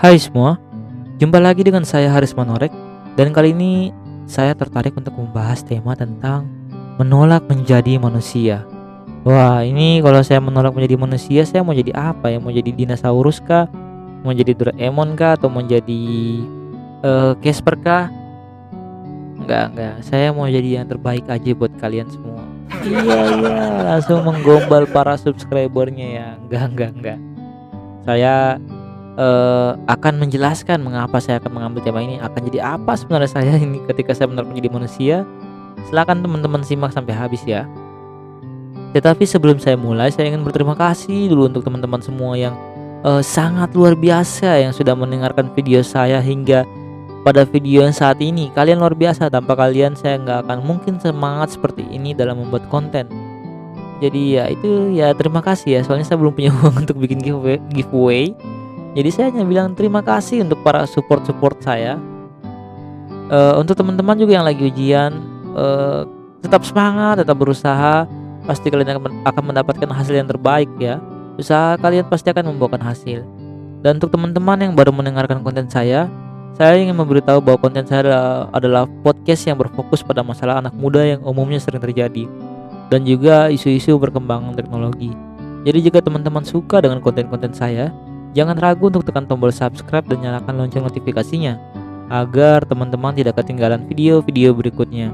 Hai semua, jumpa lagi dengan saya Haris Manorek dan kali ini saya tertarik untuk membahas tema tentang menolak menjadi manusia. Wah, ini kalau saya menolak menjadi manusia, saya mau jadi apa ya? Mau jadi dinosaurus kah? Mau jadi Doraemon kah? Atau mau jadi Casper kah? Enggak. Saya mau jadi yang terbaik aja buat kalian semua. Iya, langsung menggombal para subscribernya ya. Enggak. Saya akan menjelaskan mengapa saya akan mengambil tema ini, akan jadi apa sebenarnya saya ini ketika saya benar menjadi manusia. Silakan teman-teman simak sampai habis ya. Tetapi sebelum saya mulai, saya ingin berterima kasih dulu untuk teman-teman semua yang sangat luar biasa yang sudah mendengarkan video saya hingga pada video yang saat ini. Kalian luar biasa, tanpa kalian saya nggak akan mungkin semangat seperti ini dalam membuat konten. Jadi ya itu ya terima kasih ya, soalnya saya belum punya uang untuk bikin giveaway. Jadi saya hanya bilang terima kasih untuk para support saya. Untuk teman-teman juga yang lagi ujian, eee, tetap semangat, tetap berusaha, pasti kalian akan mendapatkan hasil yang terbaik ya. Usaha kalian pasti akan membuahkan hasil. Dan untuk teman-teman yang baru mendengarkan konten saya ingin memberitahu bahwa konten saya adalah podcast yang berfokus pada masalah anak muda yang umumnya sering terjadi, dan juga isu-isu perkembangan teknologi. Jadi jika teman-teman suka dengan konten-konten saya, jangan ragu untuk tekan tombol subscribe dan nyalakan lonceng notifikasinya agar teman-teman tidak ketinggalan video-video berikutnya.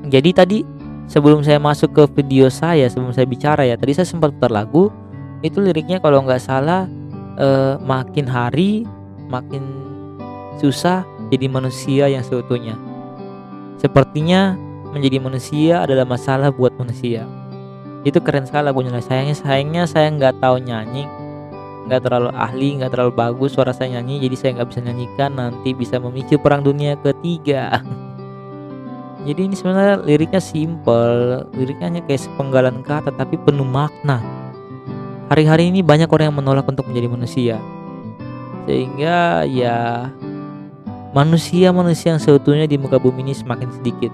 Jadi tadi sebelum saya masuk ke video sebelum saya bicara ya, tadi saya sempat putar lagu. Itu liriknya kalau nggak salah, makin hari makin susah jadi manusia yang seutuhnya. Sepertinya menjadi manusia adalah masalah buat manusia. Itu keren sekali lagunya. Sayangnya saya nggak tahu nyanyi, nggak terlalu ahli, nggak terlalu bagus suara saya nyanyi, jadi saya nggak bisa nyanyikan, nanti bisa memicu perang dunia ketiga. Jadi ini sebenarnya liriknya simple, liriknya hanya kayak sepenggalan kata tapi penuh makna. Hari-hari ini banyak orang yang menolak untuk menjadi manusia, sehingga ya manusia-manusia yang seutuhnya di muka bumi ini semakin sedikit.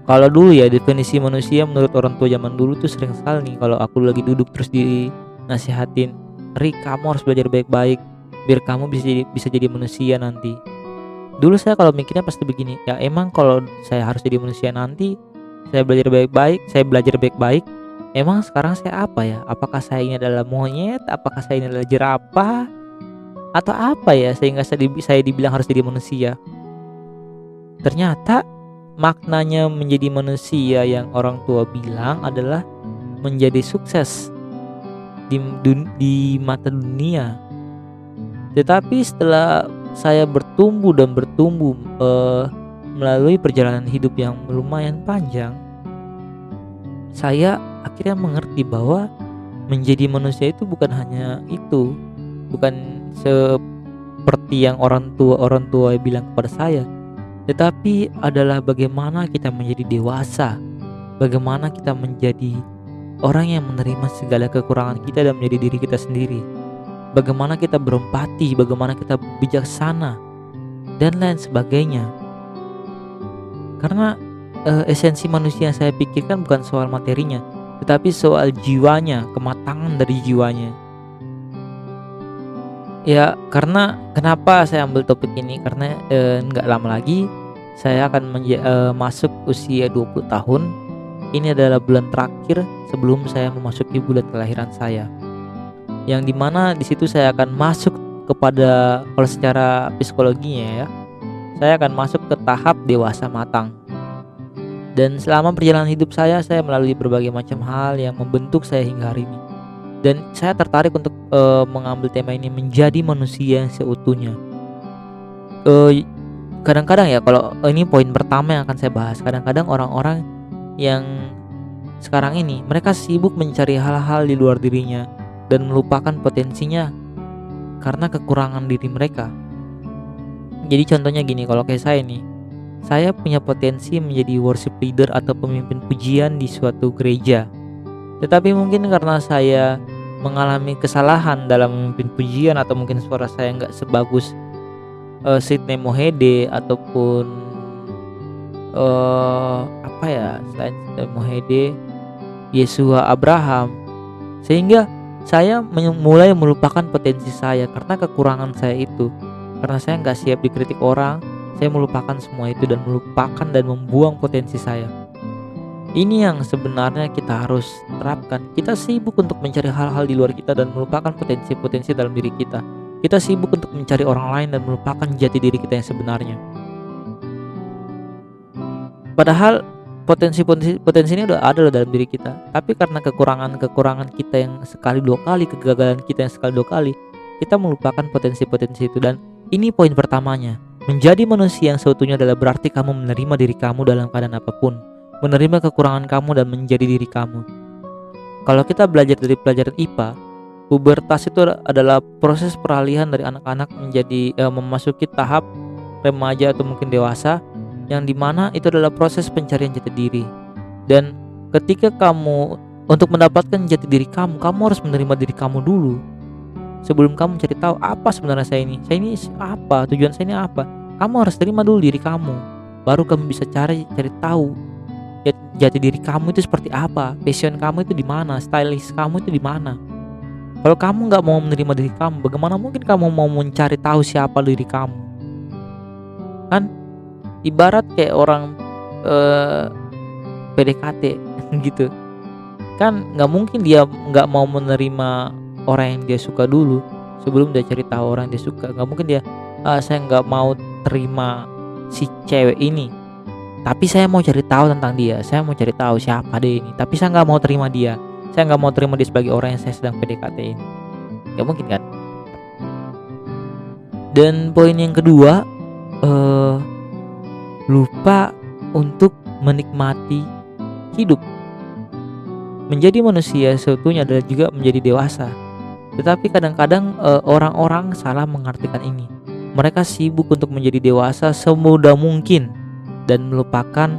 Kalau dulu ya definisi manusia menurut orang tua zaman dulu tuh sering sekali nih kalau aku lagi duduk terus dinasihatin, "Rik, kamu harus belajar baik-baik biar kamu bisa jadi manusia nanti." Dulu saya kalau mikirnya pasti begini, ya emang kalau saya harus jadi manusia nanti, saya belajar baik-baik, emang sekarang saya apa ya? Apakah saya ini adalah monyet? Apakah saya ini adalah jerapah? Atau apa ya sehingga saya dibilang harus jadi manusia? Ternyata maknanya menjadi manusia yang orang tua bilang adalah menjadi sukses di mata dunia. Tetapi setelah saya bertumbuh melalui perjalanan hidup yang lumayan panjang, saya akhirnya mengerti bahwa menjadi manusia itu bukan hanya itu, bukan seperti yang orang tua bilang kepada saya, tetapi adalah bagaimana kita menjadi dewasa, bagaimana kita menjadi orang yang menerima segala kekurangan kita dan menjadi diri kita sendiri, bagaimana kita berempati, bagaimana kita bijaksana, dan lain sebagainya. Karena esensi manusia yang saya pikirkan bukan soal materinya, tetapi soal jiwanya, kematangan dari jiwanya. Ya, karena kenapa saya ambil topik ini, karena nggak lama lagi saya akan masuk usia 20 tahun. Ini adalah bulan terakhir sebelum saya memasuki bulan kelahiran saya. Yang dimana di situ saya akan masuk kepada, kalau secara psikologinya ya, saya akan masuk ke tahap dewasa matang. Dan selama perjalanan hidup saya melalui berbagai macam hal yang membentuk saya hingga hari ini. Dan saya tertarik untuk mengambil tema ini, menjadi manusia yang seutuhnya. Kadang-kadang ya, kalau ini poin pertama yang akan saya bahas, kadang-kadang orang-orang yang sekarang ini mereka sibuk mencari hal-hal di luar dirinya dan melupakan potensinya karena kekurangan diri mereka. Jadi contohnya gini, kalau kayak saya nih, saya punya potensi menjadi worship leader atau pemimpin pujian di suatu gereja. Tetapi mungkin karena saya mengalami kesalahan dalam memimpin pujian, atau mungkin suara saya nggak sebagus Sydney Mohede ataupun apa ya selain Sydney Mohede, Yesua Abraham, sehingga saya mulai melupakan potensi saya karena kekurangan saya itu. Karena saya nggak siap dikritik orang, saya melupakan semua itu dan melupakan dan membuang potensi saya. Ini yang sebenarnya kita harus terapkan. Kita sibuk untuk mencari hal-hal di luar kita dan melupakan potensi-potensi dalam diri kita. Kita sibuk untuk mencari orang lain dan melupakan jati diri kita yang sebenarnya. Padahal potensi ini udah ada loh dalam diri kita. Tapi karena kekurangan kita yang sekali dua kali, kegagalan kita yang sekali dua kali, kita melupakan potensi-potensi itu. Dan ini poin pertamanya. Menjadi manusia yang seutuhnya adalah berarti kamu menerima diri kamu dalam keadaan apapun, menerima kekurangan kamu dan menjadi diri kamu. Kalau kita belajar dari pelajaran IPA, pubertas itu adalah proses peralihan dari anak-anak menjadi memasuki tahap remaja atau mungkin dewasa, yang dimana itu adalah proses pencarian jati diri. Dan ketika kamu untuk mendapatkan jati diri kamu harus menerima diri kamu dulu. Sebelum kamu cari tahu apa sebenarnya saya ini apa, tujuan saya ini apa, kamu harus terima dulu diri kamu. Baru kamu bisa cari tahu jati diri kamu itu seperti apa, passion kamu itu di mana, stylish kamu itu di mana. Kalau kamu nggak mau menerima diri kamu, bagaimana mungkin kamu mau mencari tahu siapa diri kamu? Kan ibarat kayak orang PDKT gitu. Kan nggak mungkin dia nggak mau menerima orang yang dia suka dulu sebelum dia cari tahu orang yang dia suka. Nggak mungkin dia saya nggak mau terima si cewek ini, tapi saya mau cari tahu tentang dia, saya mau cari tahu siapa dia ini, tapi saya nggak mau terima dia, saya nggak mau terima dia sebagai orang yang saya sedang PDKT ini. Nggak mungkin kan? Dan poin yang kedua, lupa untuk menikmati hidup. Menjadi manusia seutuhnya adalah juga menjadi dewasa. Tetapi kadang-kadang orang-orang salah mengartikan ini. Mereka sibuk untuk menjadi dewasa semudah mungkin dan melupakan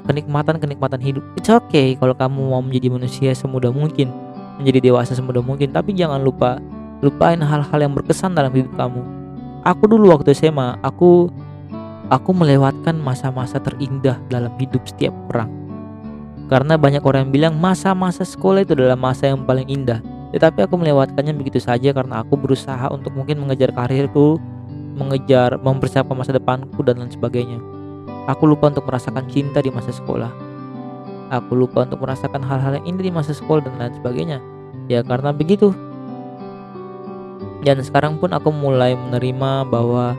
kenikmatan hidup. It's okay kalau kamu mau menjadi manusia semudah mungkin, menjadi dewasa semudah mungkin, tapi jangan lupain hal-hal yang berkesan dalam hidup kamu. Aku dulu waktu SMA, aku melewatkan masa-masa terindah dalam hidup setiap orang. Karena banyak orang yang bilang masa-masa sekolah itu adalah masa yang paling indah. Tetapi aku melewatkannya begitu saja karena aku berusaha untuk mungkin mengejar karirku, mempersiapkan masa depanku dan lain sebagainya. Aku lupa untuk merasakan cinta di masa sekolah. Aku lupa untuk merasakan hal-hal yang indah di masa sekolah dan lain sebagainya. Ya karena begitu. Dan sekarang pun aku mulai menerima bahwa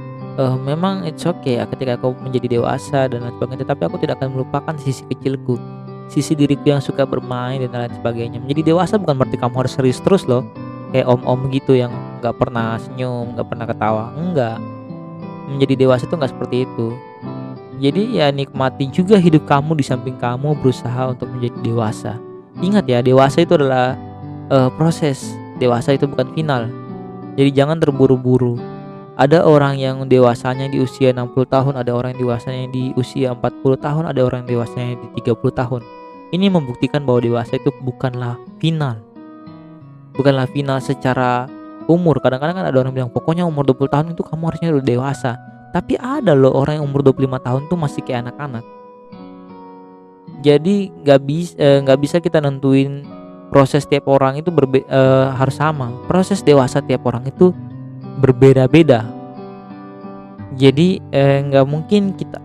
memang it's okay ya ketika aku menjadi dewasa dan lain sebagainya. Tetapi aku tidak akan melupakan sisi kecilku, sisi diriku yang suka bermain dan lain sebagainya. Menjadi dewasa bukan berarti kamu harus serius terus loh, kayak om-om gitu yang nggak pernah senyum, nggak pernah ketawa. Enggak. Menjadi dewasa itu nggak seperti itu. Jadi ya nikmati juga hidup kamu di samping kamu berusaha untuk menjadi dewasa. Ingat ya, dewasa itu adalah proses. Dewasa itu bukan final. Jadi jangan terburu-buru. Ada orang yang dewasanya di usia 60 tahun, ada orang yang dewasanya di usia 40 tahun, ada orang yang dewasanya di 30 tahun. Ini membuktikan bahwa dewasa itu bukanlah final. Bukanlah final secara umur. Kadang-kadang kan ada orang bilang pokoknya umur 20 tahun itu kamu harusnya udah dewasa. Tapi ada loh orang yang umur 25 tahun tuh masih kayak anak-anak. Jadi nggak bisa kita nentuin proses tiap orang itu harus sama. Proses dewasa tiap orang itu berbeda-beda. Jadi nggak mungkin kita.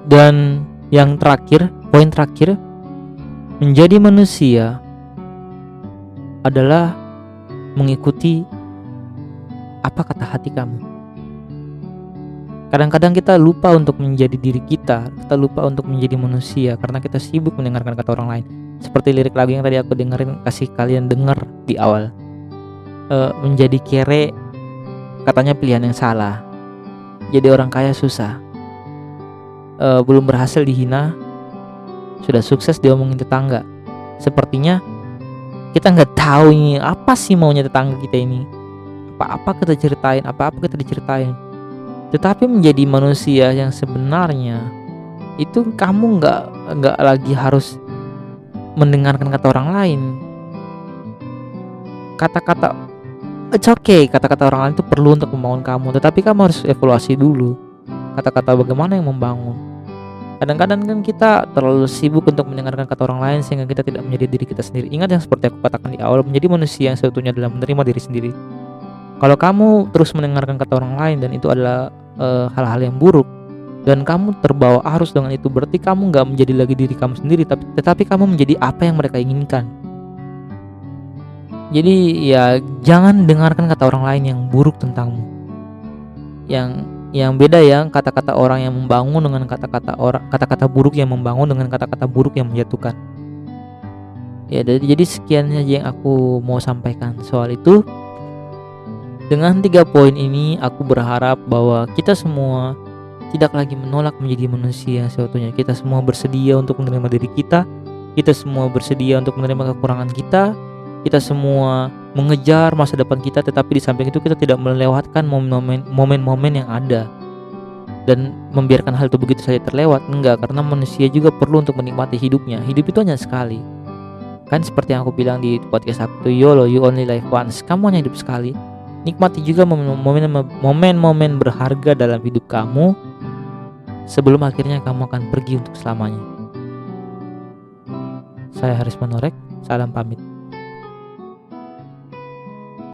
Dan yang terakhir, poin terakhir, menjadi manusia adalah mengikuti apa kata hati kamu. Kadang-kadang kita lupa untuk menjadi diri kita lupa untuk menjadi manusia karena kita sibuk mendengarkan kata orang lain. Seperti lirik lagu yang tadi aku dengerin, kasih kalian denger di awal. Menjadi kere katanya pilihan yang salah. Jadi orang kaya susah. Belum berhasil dihina, sudah sukses diomongin tetangga. Sepertinya kita nggak tahu ini apa sih maunya tetangga kita ini. Apa kita ceritain, apa kita diceritain. Tetapi menjadi manusia yang sebenarnya itu kamu nggak lagi harus mendengarkan kata orang lain. Kata-kata it's okay, kata-kata orang lain itu perlu untuk membangun kamu, tetapi kamu harus evaluasi dulu. Kata-kata bagaimana yang membangun. Kadang-kadang kan kita terlalu sibuk untuk mendengarkan kata orang lain sehingga kita tidak menjadi diri kita sendiri. Ingat yang seperti aku katakan di awal, menjadi manusia yang seutuhnya adalah menerima diri sendiri. Kalau kamu terus mendengarkan kata orang lain dan itu adalah hal-hal yang buruk, dan kamu terbawa arus dengan itu, berarti kamu nggak menjadi lagi diri kamu sendiri, tetapi kamu menjadi apa yang mereka inginkan. Jadi ya jangan dengarkan kata orang lain yang buruk tentangmu. Yang beda ya, kata-kata orang yang membangun dengan kata-kata buruk yang membangun dengan kata-kata buruk yang menjatuhkan. Ya, jadi sekian saja yang aku mau sampaikan soal itu. Dengan 3 poin ini aku berharap bahwa kita semua tidak lagi menolak menjadi manusia seutuhnya. Kita semua bersedia untuk menerima diri kita. Kita semua bersedia untuk menerima kekurangan kita. Kita semua mengejar masa depan kita, tetapi di samping itu kita tidak melewatkan momen-momen yang ada dan membiarkan hal itu begitu saja terlewat. Enggak, karena manusia juga perlu untuk menikmati hidupnya. Hidup itu hanya sekali. Kan seperti yang aku bilang di podcast aku, YOLO, you only live once. Kamu hanya hidup sekali. Nikmati juga momen-momen berharga dalam hidup kamu sebelum akhirnya kamu akan pergi untuk selamanya. Saya Haris Manorek, salam pamit.